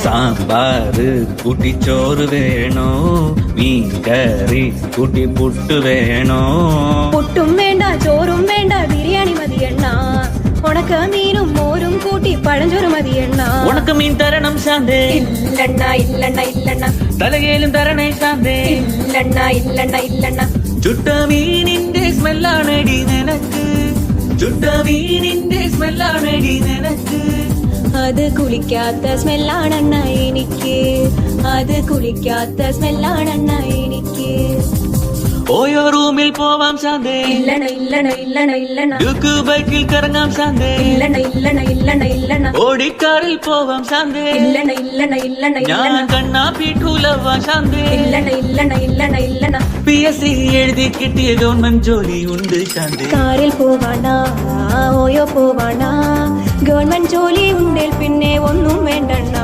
സാമ്പാറ് കൂട്ടി ചോറ് വേണോ മീൻ കറി കൂട്ടി പുട്ട് വേണോ പുട്ടും വേണ്ട ചോറും വേണ്ട ബിരിയാണി മതിയെണ്ണ ഉണക്ക മീനും മോരും കൂട്ടി പഴഞ്ചോറ് മതിയെണ്ണ ഉണക്ക മീൻ തരണം ശാന്തേ ഇല്ലണ്ണ ഇല്ലണ്ണ ഇല്ലണ്ണ തലകേലും തരണേ ശാന്തേ ഇല്ലണ്ണ ഇല്ലണ്ണ ഇല്ലണ്ണ ചുട്ട മീനിന്റെ സ്മെല്ലാണടി നിനക്ക് ചുട്ട മീനിന്റെ സ്മെല്ലാണടി നിനക്ക് അത് കുളിക്കാത്ത സ്മെല്ലാണെണ്ണ എനിക്ക് അത് കുളിക്കാത്ത സ്മെല്ലാണെണ്ണ എനിക്ക് ഓയോ റൂമിൽ പോവാം ശാന്തേ ഇല്ലണ ഇല്ലണ ഇല്ലണ ഇല്ലണ ഡ്യൂക്ക് ബൈക്കിൽ കറങ്ങാം ശാന്തേ ഇല്ലണ ഇല്ലണ ഇല്ലണ ഇല്ലണ ഓടിക്കാറിൽ പോവാം ശാന്തേ ഇല്ലണ ഇല്ലണ ഇല്ലണ ഞാൻ ഇല്ലണ കണ്ണാ പീഠൂലവാ ശാന്തേ ഇല്ലണ ഇല്ലണ ഇല്ലണ ഇല്ലണ PSC എഴുതി കിട്ടിയ ഗവൺമെന്റ് ജോലി ഉണ്ട് ശാന്തേ കാറിൽ പോവാണ ഓയോ പോവാണ ഗവൺമെന്റ് ജോലി ഉണ്ടേൽ പിന്നെ ഒന്നും വേണ്ടണ്ണ